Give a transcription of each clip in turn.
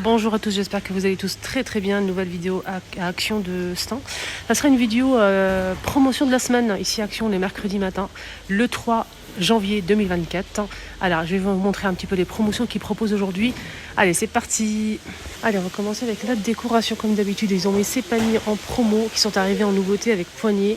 Bonjour à tous, j'espère que vous allez tous très bien. Une nouvelle vidéo à Action de Stan. Ça sera une vidéo promotion de la semaine, ici à Action les mercredis matin, le 3 janvier 2024. Alors je vais vous montrer un petit peu les promotions qu'ils proposent aujourd'hui. Allez, c'est parti. Allez, on va commencer avec la décoration comme d'habitude. Ils ont mis ces paniers en promo qui sont arrivés en nouveauté avec poignée.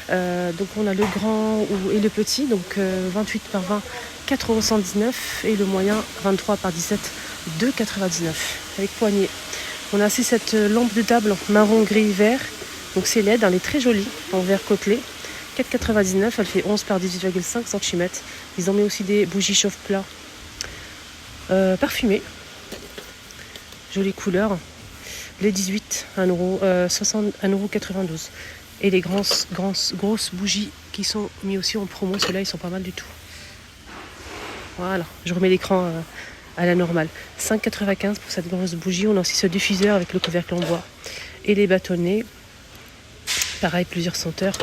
Donc on a le grand et le petit, donc 28 par 20, 4,119 € et le moyen 23 par 17, 2,99 € avec poignée. On a aussi cette lampe de table marron, gris, vert. Donc c'est LED, elle est très jolie, en vert côtelé. 4,99 €, elle fait 11 par 18,5 cm. Ils ont mis aussi des bougies chauffe-plat parfumées. Jolie couleur. Les 18, 1,92 €. Et les grosses bougies qui sont mis aussi en promo, ceux-là ils sont pas mal du tout. Voilà, je remets l'écran à la normale. 5,95 € pour cette grosse bougie. On a aussi ce diffuseur avec le couvercle en bois. Et les bâtonnets, pareil, plusieurs senteurs.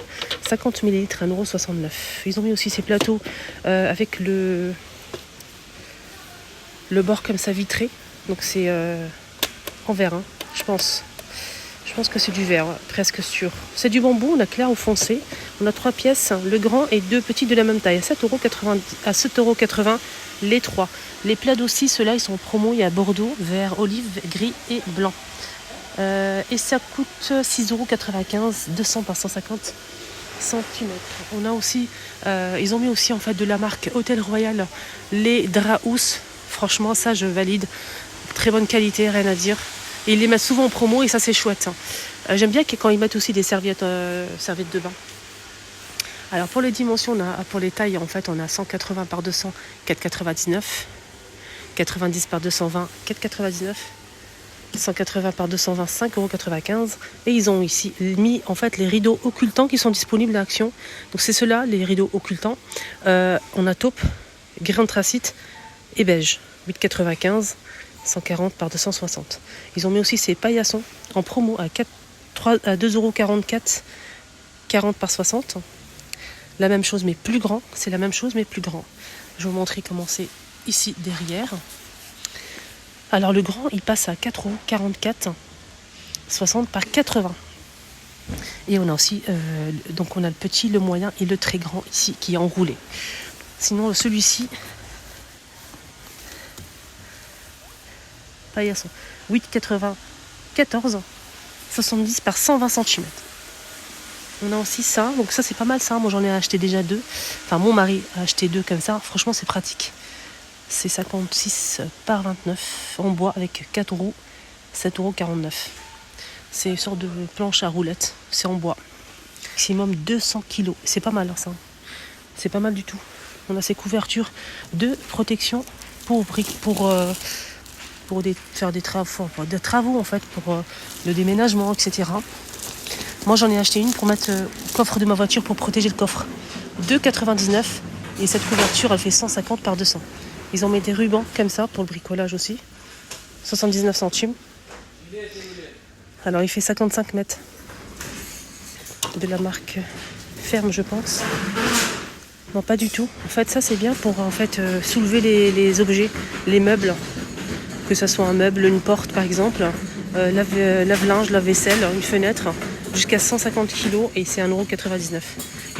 50 ml, 1,69 €. Ils ont mis aussi ces plateaux avec le bord comme ça vitré. Donc c'est en verre, hein, je pense. Je pense que c'est du verre, presque sûr. C'est du bambou, on a clair ou foncé. On a 3 pièces, le grand et 2 petits de la même taille. À 7,80 € les 3. Les plaids aussi, ceux-là, ils sont en promo. Il y a Bordeaux, vert, olive, gris et blanc. Et ça coûte 6,95 €, 200 par 150 cm. On a aussi, ils ont mis aussi en fait de la marque Hôtel Royal les draps housses. Franchement, ça, je valide. Très bonne qualité, rien à dire. Et ils les mettent souvent en promo et ça c'est chouette. J'aime bien quand ils mettent aussi des serviettes de bain. Alors pour les dimensions, pour les tailles, en fait, on a 180 par 200, 4,99 €. 90 par 220, 4,99 €. 180 par 220, 5,95 €. Et ils ont ici mis en fait les rideaux occultants qui sont disponibles à Action. Donc c'est ceux-là, les rideaux occultants. On a taupe, gris anthracite et beige. 8,95 €. 140 par 260. Ils ont mis aussi ces paillassons en promo à 2,44 €, 40 par 60. La même chose mais plus grand. C'est la même chose mais plus grand. Je vais vous montrer comment c'est ici derrière. Alors le grand il passe à 4,44 €, 60 par 80. Et on a aussi donc on a le petit, le moyen et le très grand ici qui est enroulé. Sinon celui-ci paillasson 8,94 €, 70 par 120 cm. On a aussi ça, donc ça c'est pas mal ça. Moi j'en ai acheté déjà 2. Enfin mon mari a acheté 2 comme ça. Franchement c'est pratique. C'est 56 par 29 en bois avec 4 roues, 7,49 €. C'est une sorte de planche à roulettes. C'est en bois. Maximum 200 kg. C'est pas mal hein, ça. C'est pas mal du tout. On a ces couvertures de protection pour faire des travaux en fait, pour le déménagement, etc. Moi j'en ai acheté une pour mettre au coffre de ma voiture pour protéger le coffre. 2,99 € et cette couverture elle fait 150 par 200. Ils ont mis des rubans comme ça pour le bricolage aussi. 79 centimes. Alors il fait 55 mètres. De la marque Ferme je pense. Non pas du tout. En fait ça c'est bien pour en fait soulever les objets, les meubles. Que ce soit un meuble, une porte par exemple, lave-linge, lave-vaisselle, une fenêtre, jusqu'à 150 kg et c'est 1,99 €.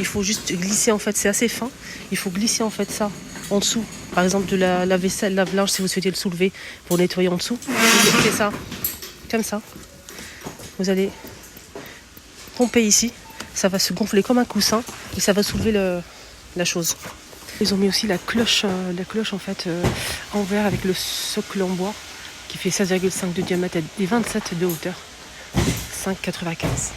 Il faut juste glisser en fait, c'est assez fin, il faut glisser en fait ça en dessous. Par exemple de la lave-vaisselle, lave-linge, si vous souhaitez le soulever pour nettoyer en dessous, vous faites ça, comme ça. Vous allez pomper ici, ça va se gonfler comme un coussin et ça va soulever la chose. Ils ont mis aussi la cloche en fait en verre avec le socle en bois qui fait 16,5 de diamètre et 27 de hauteur. 5,95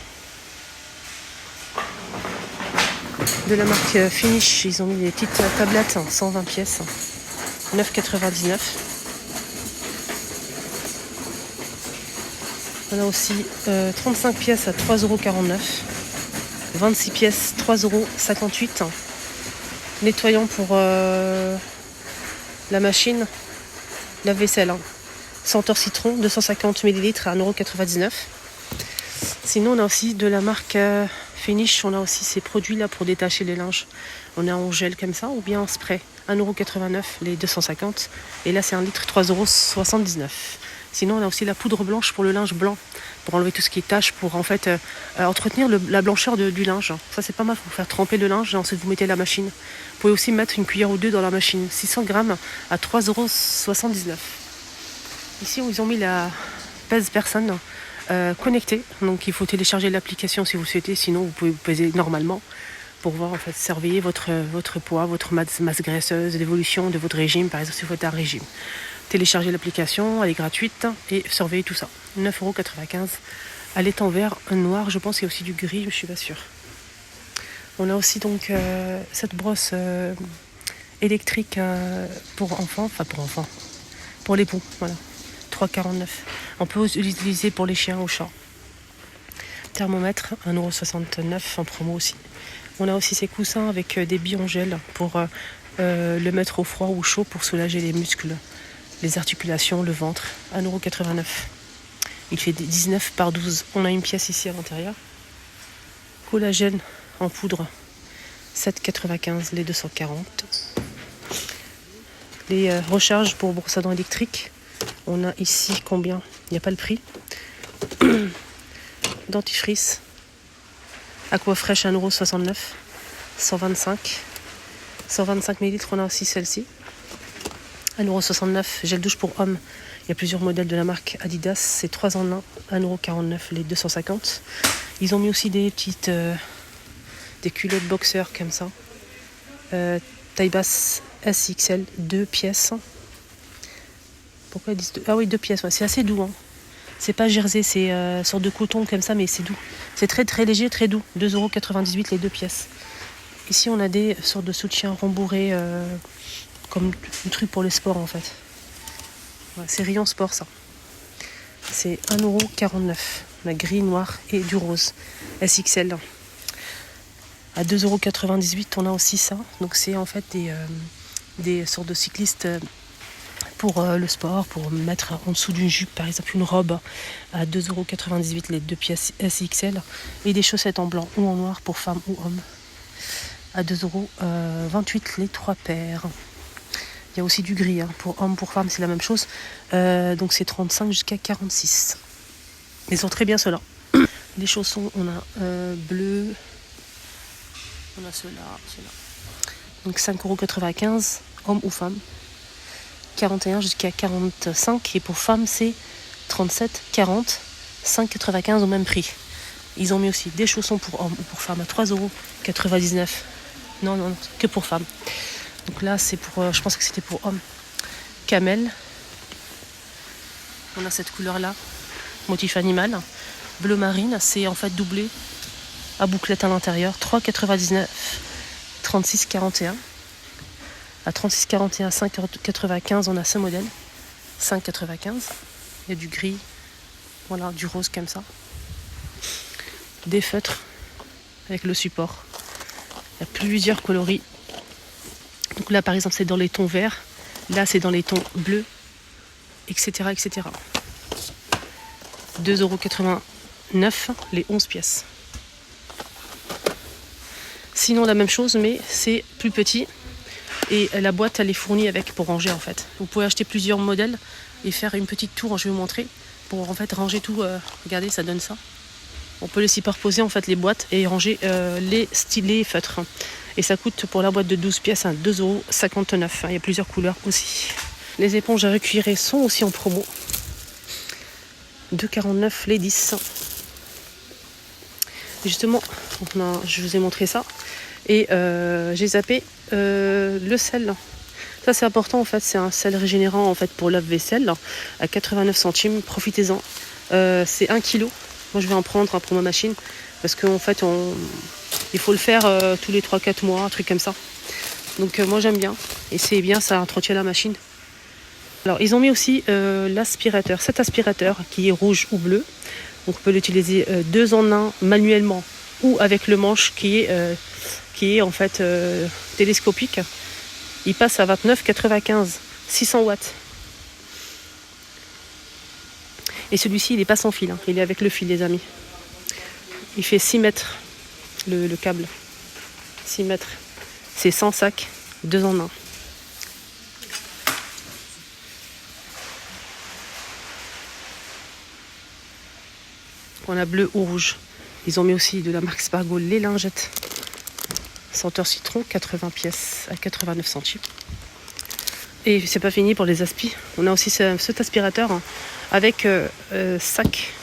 €. De la marque Finish, ils ont mis des petites tablettes 120 pièces, 9,99 €. On a aussi 35 pièces à 3,49 €. 26 pièces, 3,58 €. Nettoyant pour la machine lave-vaisselle. Senteur citron, 250 ml à 1,99 €. Sinon, on a aussi de la marque Finish. On a aussi ces produits-là pour détacher les linges. On a en gel comme ça ou bien en spray. 1,89 € les 250. Et là, c'est 1 litre, 3,79 €. Sinon, on a aussi la poudre blanche pour le linge blanc, pour enlever tout ce qui est tache, pour en fait entretenir la blancheur du linge. Ça, c'est pas mal pour faire tremper le linge et ensuite vous mettez la machine. Vous pouvez aussi mettre une cuillère ou deux dans la machine. 600 grammes à 3,79 €. Ici, ils ont mis la pèse personne connectée. Donc, il faut télécharger l'application si vous souhaitez. Sinon, vous pouvez vous peser normalement pour voir, en fait, surveiller votre poids, votre masse graisseuse, l'évolution de votre régime, par exemple, si vous faites un régime. Téléchargez l'application, elle est gratuite et surveillez tout ça. 9,95 €. Elle est en vert, noir, je pense qu'il y a aussi du gris, je ne suis pas sûre. On a aussi donc cette brosse électrique pour enfants, pour les poux, voilà. 3,49 €. On peut l'utiliser pour les chiens ou chats. Thermomètre, 1,69 € en promo aussi. On a aussi ces coussins avec des billes en gel pour le mettre au froid ou chaud pour soulager les muscles, les articulations, le ventre. 1,89 €. Il fait 19 par 12. On a une pièce ici à l'intérieur. Collagène en poudre, 7,95 €, les 240. Les recharges pour brosse à dents électrique. On a ici combien? Il n'y a pas le prix. Dentifrice. Aquafresh, 1,69 €. 125 ml. On a aussi celle-ci. 1,69 €. Gel douche pour hommes. Il y a plusieurs modèles de la marque Adidas. C'est 3 en 1. 1,49 € les 250. Ils ont mis aussi des petites des culottes boxers comme ça. Taille basse SXL, 2 pièces. Pourquoi ils disent 2? Ah oui, 2 pièces. Ouais. C'est assez doux. Hein. C'est pas jersey, c'est sorte de coton comme ça, mais c'est doux. C'est très très léger, très doux. 2,98 € les 2 pièces. Ici, on a des sortes de soutiens rembourrés, comme un truc pour les sports en fait. Ouais, c'est rayon sport ça. C'est 1,49 €. La gris, noir et du rose. SXL. À 2,98 € on a aussi ça. Donc c'est en fait des sortes de cyclistes pour le sport, pour mettre en dessous d'une jupe, par exemple une robe à 2,98 € les 2 pièces SXL. Et des chaussettes en blanc ou en noir pour femmes ou hommes à 2,28 € les 3 paires. Il y a aussi du gris, hein. Pour hommes, pour femmes, c'est la même chose. Donc c'est 35 jusqu'à 46. Ils sont très bien ceux-là. Les chaussons, on a bleu. On a ceux-là. Donc 5,95 €, hommes ou femmes. 41 jusqu'à 45. Et pour femmes, c'est 37, 40, 5,95 € au même prix. Ils ont mis aussi des chaussons pour hommes ou pour femmes à 3,99 €. Non, que pour femmes. Donc là, c'est pour, je pense que c'était pour hommes. Camel. On a cette couleur-là, motif animal. Bleu marine, c'est en fait doublé à bouclette à l'intérieur. 3,99 €, 36,41 €. À 36,41 €, 5,95 €, on a ce modèle. 5,95 €. Il y a du gris, voilà, du rose comme ça. Des feutres avec le support. Il y a plusieurs coloris. Donc là, par exemple, c'est dans les tons verts. Là, c'est dans les tons bleus, etc., etc. 2,89 € les 11 pièces. Sinon, la même chose, mais c'est plus petit. Et la boîte, elle est fournie avec pour ranger, en fait. Vous pouvez acheter plusieurs modèles et faire une petite tour, je vais vous montrer, pour en fait ranger tout. Regardez, ça donne ça. On peut les superposer, en fait, les boîtes et ranger les stylés feutres. Et ça coûte pour la boîte de 12 pièces 2,59 €. Il y a plusieurs couleurs aussi. Les éponges à recuirer sont aussi en promo. 2,49 € les 10. Et justement, je vous ai montré ça. Et j'ai zappé le sel. Ça c'est important en fait, c'est un sel régénérant en fait pour lave-vaisselle à 89 centimes. Profitez-en. C'est 1 kg. Moi je vais en prendre pour ma machine parce qu'en fait il faut le faire tous les 3-4 mois, un truc comme ça. Donc moi j'aime bien. Et c'est bien, ça entretient la machine. Alors ils ont mis aussi l'aspirateur, cet aspirateur qui est rouge ou bleu. Donc on peut l'utiliser 2 en 1 manuellement ou avec le manche qui est en fait télescopique. Il passe à 29,95 €, 600 watts. Et celui-ci il n'est pas sans fil, hein. Il est avec le fil les amis. Il fait 6 mètres le câble. 6 mètres. C'est 100 sacs, 2 en 1. On a bleu ou rouge. Ils ont mis aussi de la marque Spargo les lingettes. Senteur citron, 80 pièces à 89 centimes. Et c'est pas fini pour les aspis. On a aussi cet aspirateur avec sac.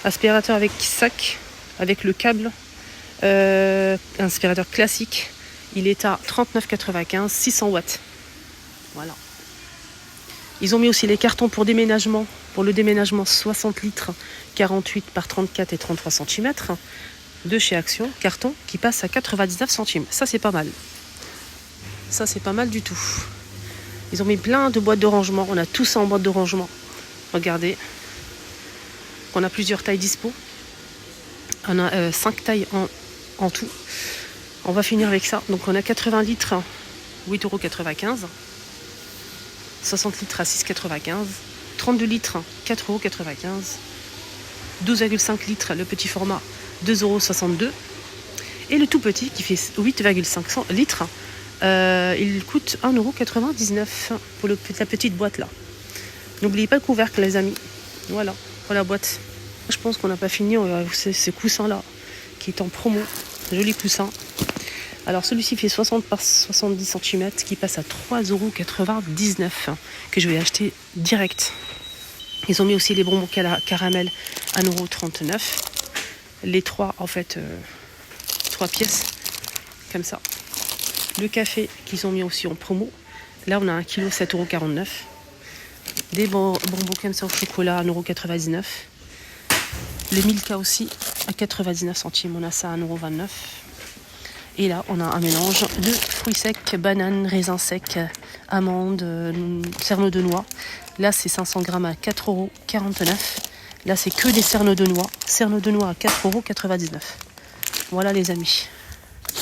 Aspirateur avec sac, avec le câble. Aspirateur classique. Il est à 39,95, 600 watts. Voilà. Ils ont mis aussi les cartons pour déménagement. Pour le déménagement, 60 litres, 48 par 34 et 33 cm. De chez Action, carton qui passe à 99 centimes. Ça, c'est pas mal. Ça, c'est pas mal du tout. Ils ont mis plein de boîtes de rangement. On a tout ça en boîte de rangement. Regardez. On a plusieurs tailles dispo. On a 5 tailles en tout. On va finir avec ça. Donc, on a 80 litres, 8,95 €. 60 litres à 6,95 €. 32 litres, 4,95 €. 12,5 litres, le petit format, 2,62 €. Et le tout petit qui fait 8,5 litres, il coûte 1,99 € pour la petite boîte là. N'oubliez pas le couvercle, les amis. Voilà, pour la boîte. Je pense qu'on n'a pas fini. On va ce coussin là qui est en promo. Joli coussin. Alors celui-ci fait 60 par 70 cm qui passe à 3,99 € que je vais acheter direct. Ils ont mis aussi les bonbons caramel à 1,39 €. Les trois, en fait, 3 pièces, comme ça. Le café qu'ils ont mis aussi en promo. Là, on a 1 kg, 7,49 €. Des bonbons comme ça au chocolat à 1,99 €. Les Milka aussi à 99 centimes. On a ça à 1,29 €. Et là, on a un mélange de fruits secs, bananes, raisins secs, amandes, cerneaux de noix. Là, c'est 500 grammes à 4,49 €. Là, c'est que des cerneaux de noix. Cerneaux de noix à 4,99 €. Voilà, les amis.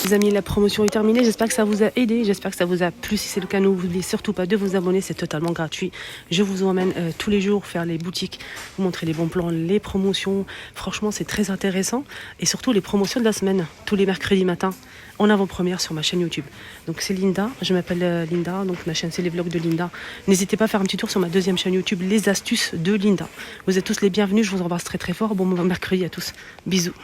Les amis, la promotion est terminée. J'espère que ça vous a aidé. J'espère que ça vous a plu. Si c'est le cas, n'oubliez surtout pas de vous abonner. C'est totalement gratuit. Je vous emmène tous les jours faire les boutiques, vous montrer les bons plans, les promotions. Franchement, c'est très intéressant. Et surtout, les promotions de la semaine, tous les mercredis matins, en avant-première sur ma chaîne YouTube. Donc, c'est Linda. Je m'appelle Linda. Donc, ma chaîne, c'est les vlogs de Linda. N'hésitez pas à faire un petit tour sur ma deuxième chaîne YouTube, les astuces de Linda. Vous êtes tous les bienvenus. Je vous embrasse très très fort. Bon mercredi à tous. Bisous.